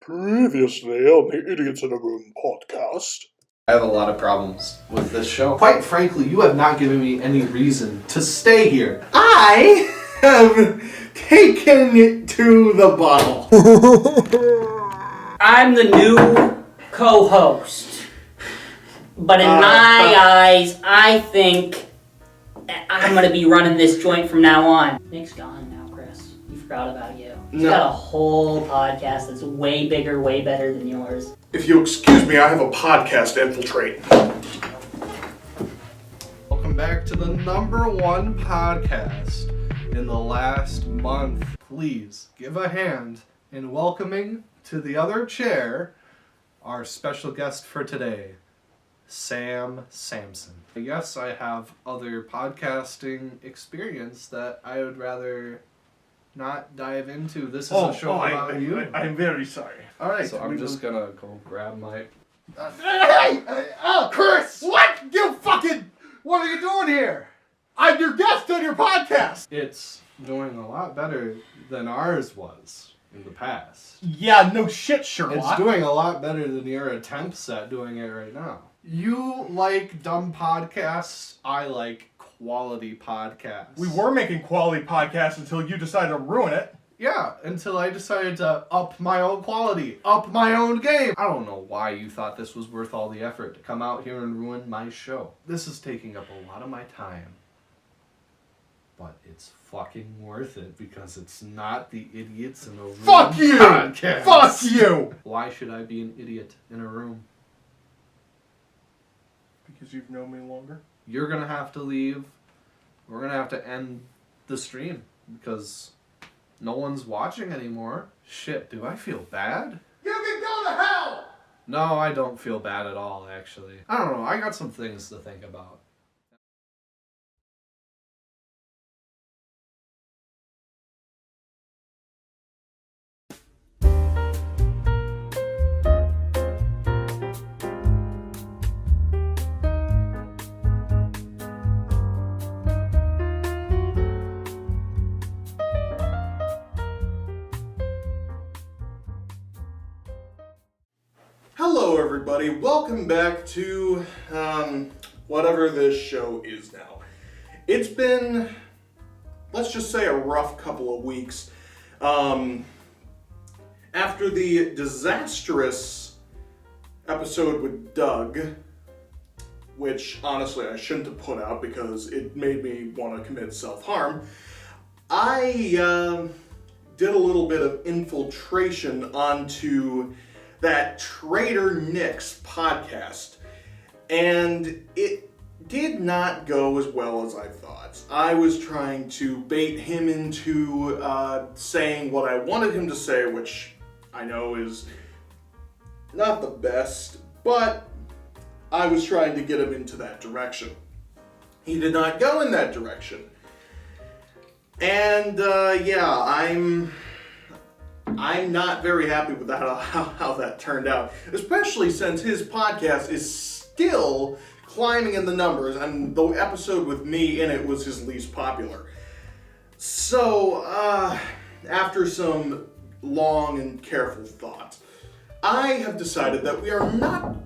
Previously on the Idiots in a Room podcast. I have a lot of problems with this show. Quite frankly, you have not given me any reason to stay here. I have taken it to the bottle. I'm the new co-host. But in my eyes, I think I'm going to be running this joint from now on. Nick's gone now, Chris. We forgot about you. He's got a whole podcast that's way bigger, way better than yours. If you excuse me, I have a podcast to infiltrate. Welcome back to the #1 podcast in the last month. Please give a hand in welcoming to the other chair our special guest for today, Sam Sampson. Yes, I have other podcasting experience that I would rather not dive into. This is a show about you. I'm very sorry. All right, so I'm just gonna go grab my... Hey! Chris! What? What are you doing here? I'm your guest on your podcast! It's doing a lot better than ours was in the past. Yeah, no shit, Sherlock. It's doing a lot better than your attempts at doing it right now. You like dumb podcasts, I like quality podcasts. We were making quality podcasts until you decided to ruin it. Yeah, until I decided to up my own quality, up my own game. I don't know why you thought this was worth all the effort to come out here and ruin my show. This is taking up a lot of my time. But it's fucking worth it because it's not the Idiots in a Room Fuck you! podcast. Fuck you! Why should I be an idiot in a room? Because you've known me longer. You're gonna have to leave. We're gonna have to end the stream because no one's watching anymore. Shit, do I feel bad? You can go to hell! No, I don't feel bad at all, actually. I don't know, I got some things to think about. Hello, everybody. Welcome back to whatever this show is now. It's been, let's just say, a rough couple of weeks. After the disastrous episode with Doug, which honestly I shouldn't have put out because it made me want to commit self-harm, I did a little bit of infiltration onto that traitor Nich's podcast, and it did not go as well as I thought. I was trying to bait him into saying what I wanted him to say, which I know is not the best, but I was trying to get him into that direction. He did not go in that direction. And yeah, I'm not very happy with that, how that turned out, especially since his podcast is still climbing in the numbers, and the episode with me in it was his least popular. So, after some long and careful thought, I have decided that we are not...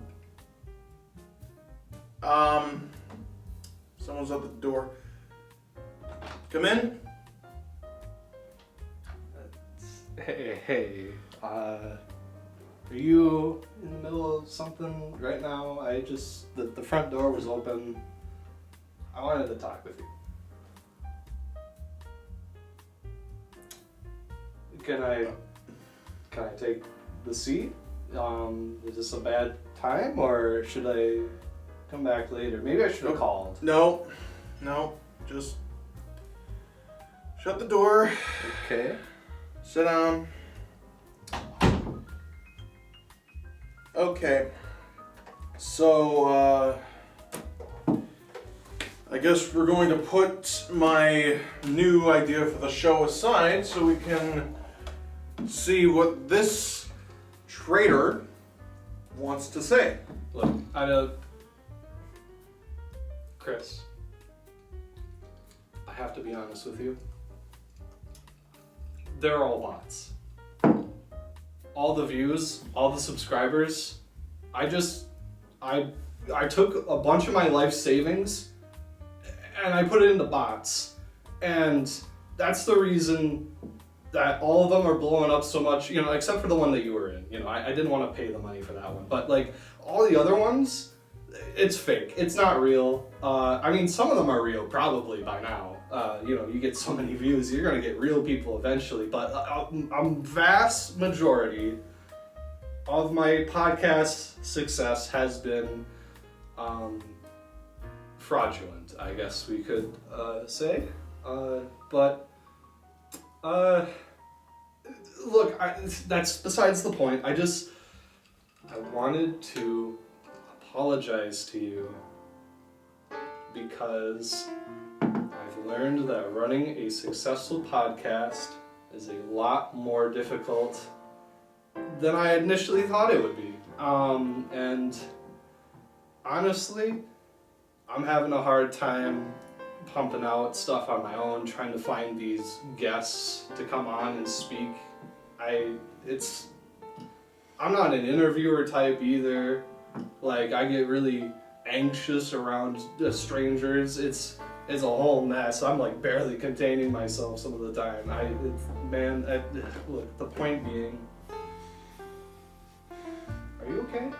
Someone's at the door. Come in. Hey, are you in the middle of something right now? The front door was open. I wanted to talk with you. Can I take the seat? Is this a bad time, or should I come back later? Maybe I should have called. No, just shut the door. Okay. Sit down. Okay. So, I guess we're going to put my new idea for the show aside so we can see what this traitor wants to say. Look, Chris, I have to be honest with you. They're all bots. all the views, all the subscribers, I took a bunch of my life savings and I put it into bots. And that's the reason that all of them are blowing up so much, you know, except for the one that you were in. You know, I didn't want to pay the money for that one. But like all the other ones, it's fake. It's not real. I mean, some of them are real probably by now. You know, you get so many views, you're going to get real people eventually. But a vast majority of my podcast success has been fraudulent, I guess we could say. But look, that's besides the point. I wanted to apologize to you because I've learned that running a successful podcast is a lot more difficult than I initially thought it would be. And honestly, I'm having a hard time pumping out stuff on my own, trying to find these guests to come on and speak. I'm not an interviewer type either. Like, I get really anxious around strangers. It's a whole mess. I'm like barely containing myself some of the time. Look, the point being, are you okay?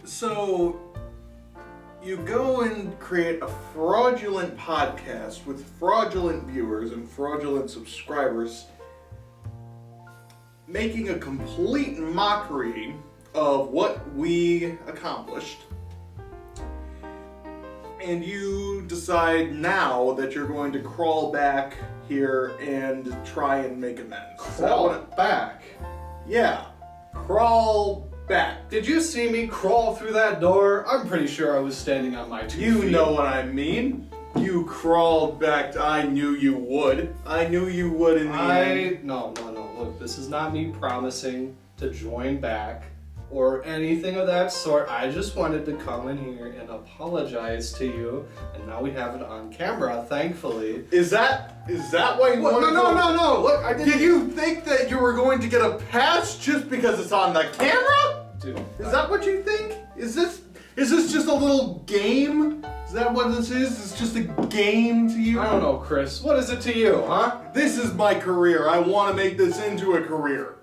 So, you go and create a fraudulent podcast with fraudulent viewers and fraudulent subscribers, making a complete mockery of what we accomplished. And you decide now that you're going to crawl back here and try and make amends. Crawl back? Yeah, crawl back. Did you see me crawl through that door? I'm pretty sure I was standing on my 2 feet. You know what I mean. You crawled back. I knew you would. I knew you would in the end. No. Look, this is not me promising to join back or anything of that sort. I just wanted to come in here and apologize to you, and now we have it on camera, thankfully. Is that why you wanted to? No. Look, I didn't. Did you think that you were going to get a pass just because it's on the camera? Dude, Is that what you think? Is this just a little game? Is that what this is? It's just a game to you? I don't know, Chris. What is it to you, huh? This is my career. I want to make this into a career.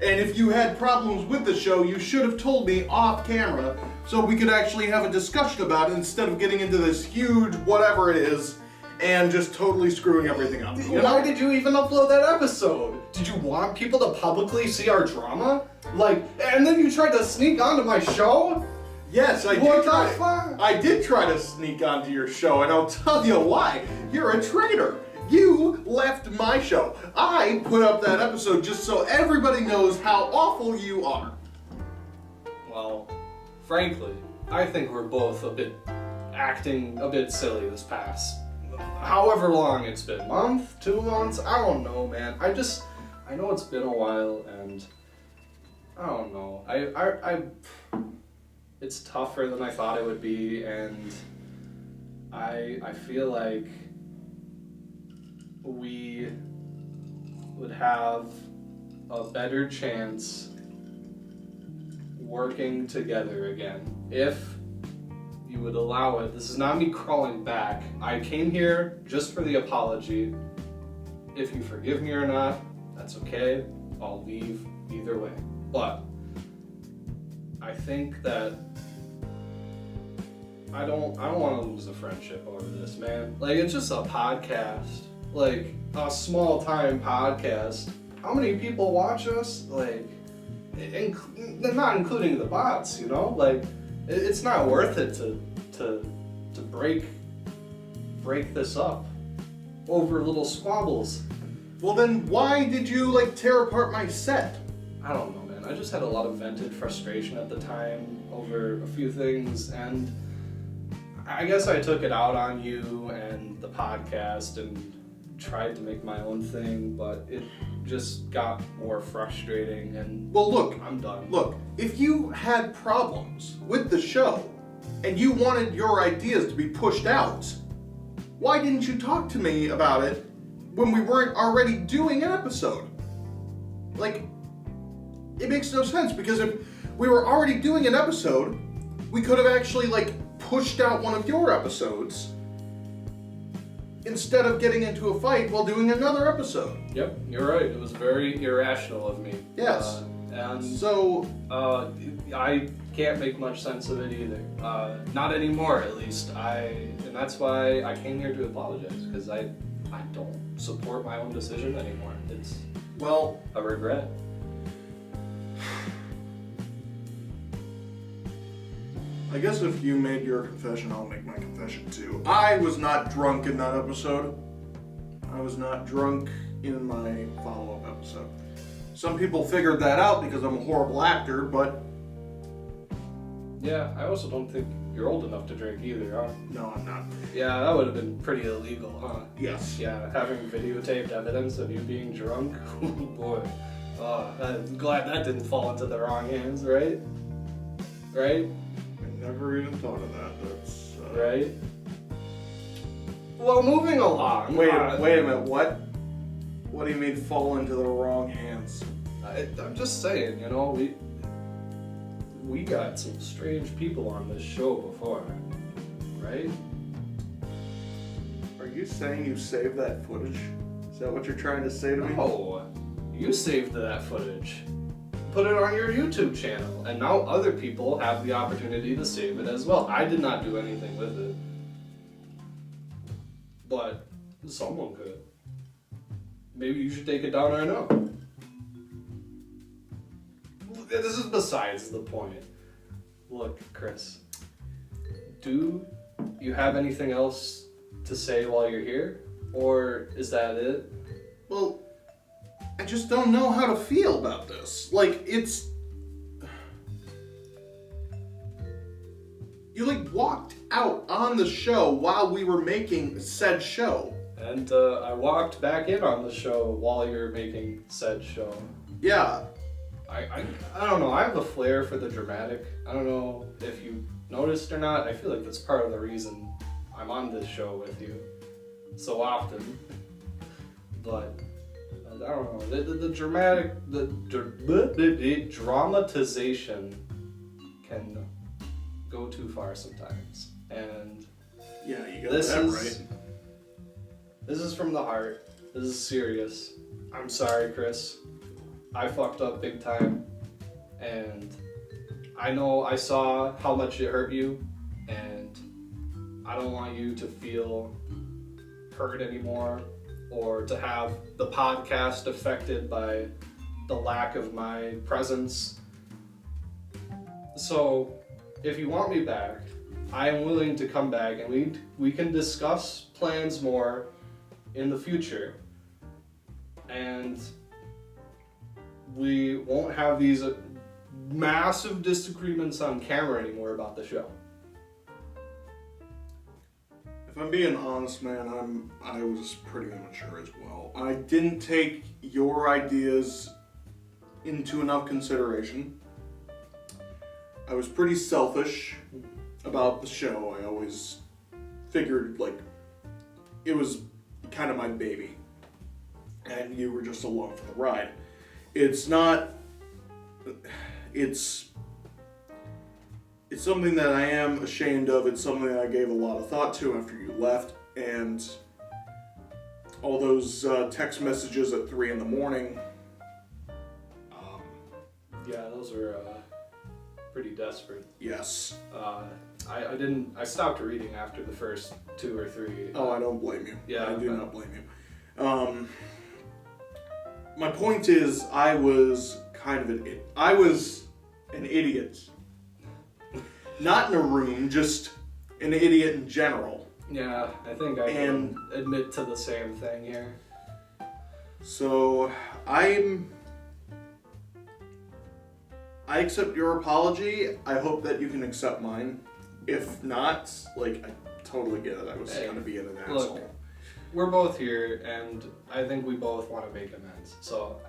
And if you had problems with the show, you should have told me off camera so we could actually have a discussion about it instead of getting into this huge whatever it is and just totally screwing everything up. You know? Why did you even upload that episode? Did you want people to publicly see our drama? Like, and then you tried to sneak onto my show? Yes, I What did the try. fuck? I did try to sneak onto your show, and I'll tell you why. You're a traitor. You left my show. I put up that episode just so everybody knows how awful you are. Well, frankly, I think we're both acting a bit silly this past however long it's been. Month, 2 months, I don't know, man. I know it's been a while, and I don't know. It's tougher than I thought it would be, and I feel like we would have a better chance working together again if you would allow it. This is not me crawling back. I came here just for the apology. If you forgive me or not, that's okay. I'll leave either way. But I think that I don't want to lose a friendship over this, man. Like, it's just a podcast. Like, a small-time podcast. How many people watch us? Like, not including the bots, you know? Like, it's not worth it to break this up over little squabbles. Well, then why did you, tear apart my set? I don't know, man. I just had a lot of vented frustration at the time over a few things, and I guess I took it out on you and the podcast and tried to make my own thing, but it just got more frustrating, and Well, look, I'm done. Look, if you had problems with the show and you wanted your ideas to be pushed out, why didn't you talk to me about it when we weren't already doing an episode? Like, it makes no sense, because if we were already doing an episode, we could have actually, like, pushed out one of your episodes instead of getting into a fight while doing another episode. Yep, you're right. It was very irrational of me. Yes. And so, I can't make much sense of it either. Not anymore, at least. And that's why I came here to apologize, because I don't support my own decision anymore. It's well, a regret. I guess if you made your confession, I'll make my confession too. I was not drunk in that episode. I was not drunk in my follow-up episode. Some people figured that out because I'm a horrible actor, but... Yeah, I also don't think you're old enough to drink either, huh? No, I'm not. Yeah, that would have been pretty illegal, huh? Yes. Yeah, having videotaped evidence of you being drunk? Oh boy. I'm glad that didn't fall into the wrong hands, right? Right? I never even thought of that. That's... Right? Well, moving along. Wait a minute, what? What do you mean fall into the wrong hands? I'm just saying, you know, we got some strange people on this show before, right? Are you saying you saved that footage? Is that what you're trying to say to me? No, you saved that footage. Put it on your YouTube channel, and now other people have the opportunity to save it as well. I did not do anything with it, but someone could. Maybe you should take it down right now. This is besides the point. Look, Chris, do you have anything else to say while you're here? Or is that it? Well, I just don't know how to feel about this. Like, it's... You, like, walked out on the show while we were making said show. And I walked back in on the show while you were making said show. Yeah. I don't know, I have a flair for the dramatic. I don't know if you noticed or not. I feel like that's part of the reason I'm on this show with you so often. But I don't know, the dramatization can go too far sometimes. And Yeah, you got that right. This is from the heart. This is serious. I'm sorry, Chris. I fucked up big time. And I know I saw how much it hurt you. And I don't want you to feel hurt anymore, or to have the podcast affected by the lack of my presence. So, if you want me back, I am willing to come back, and we can discuss plans more in the future, and we won't have these massive disagreements on camera anymore about the show. If I'm being honest, man, I was pretty immature as well. I didn't take your ideas into enough consideration. I was pretty selfish about the show. I always figured, like, it was kind of my baby, and you were just along for the ride. It's something that I am ashamed of. It's something that I gave a lot of thought to after you left, and all those text messages at 3 in the morning. Yeah, those were pretty desperate. Yes. I stopped reading after the first 2 or 3. Oh, I don't blame you. Yeah, I do not blame you. My point is, I was kind of an idiot. I was an idiot. Not in a room, just an idiot in general. Yeah, I think I can admit to the same thing here. So, I accept your apology. I hope that you can accept mine. If not, like, I totally get it. I was kind of being an asshole. Look, we're both here, and I think we both want to make amends. So,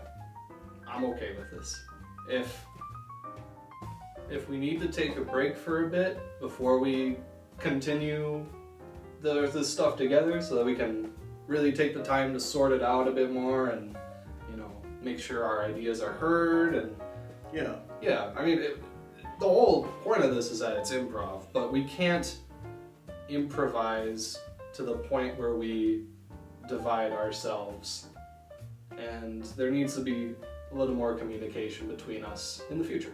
I'm okay with this. If we need to take a break for a bit before we continue the stuff together, so that we can really take the time to sort it out a bit more and, make sure our ideas are heard. And yeah, I mean, the whole point of this is that it's improv, but we can't improvise to the point where we divide ourselves. And there needs to be a little more communication between us in the future.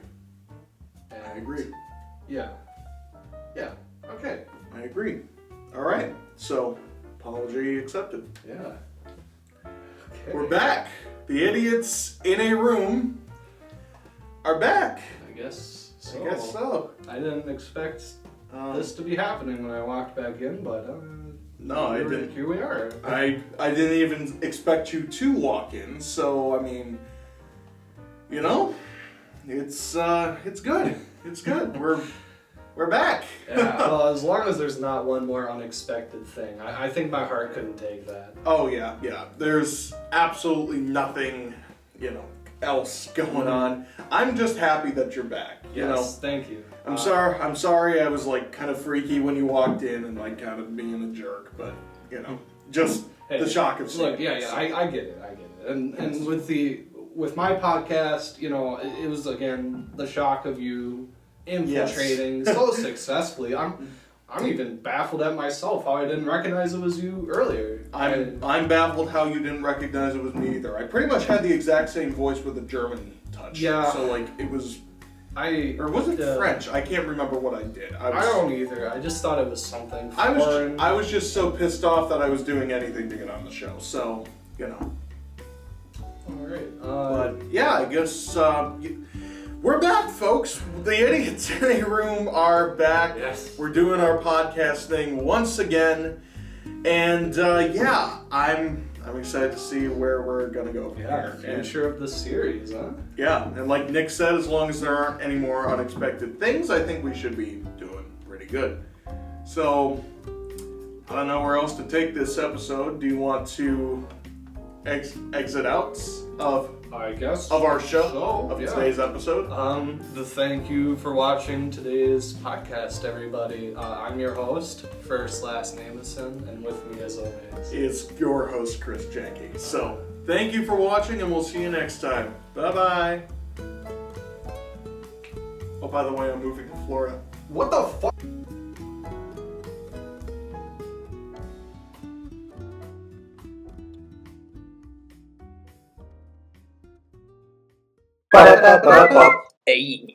And I agree. Yeah. Okay. I agree. All right. So, apology accepted. Yeah. Okay. We're back. The idiots in a room are back. I guess so. I guess so. I didn't expect this to be happening when I walked back in, but no, I didn't. Here we are. I didn't even expect you to walk in. So I mean, it's good. It's good. We're back. Yeah. Well, as long as there's not one more unexpected thing, I think my heart couldn't take that. Oh yeah. There's absolutely nothing, else going on. I'm just happy that you're back. Yes, thank you. I'm sorry. I was like kind of freaky when you walked in and like kind of being a jerk, but just the shock of seeing. Look, yeah, I get it. And with my podcast, it was again the shock of you infiltrating so successfully. I'm even baffled at myself how I didn't recognize it was you earlier. I'm baffled how you didn't recognize it was me either. I pretty much had the exact same voice with a German touch. Yeah. So like it was. Or was it French? I can't remember what I did. I don't either. I just thought it was something foreign. I was just so pissed off that I was doing anything to get on the show. So Alright. But yeah, I guess we're back, folks. The idiots in a room are back. Yes. We're doing our podcast thing once again, and I'm excited to see where we're gonna go from here. Future of the series, huh? Yeah, and like Nick said, as long as there aren't any more unexpected things, I think we should be doing pretty good. So, I don't know where else to take this episode. Do you want to exit out of our show, today's episode? The thank you for watching today's podcast, everybody. I'm your host, first last name is Sin, and with me as always is your host, Chris Jenke. So, thank you for watching, and we'll see you next time. Bye-bye. Oh, by the way, I'm moving to Florida. What the fuck? Hey.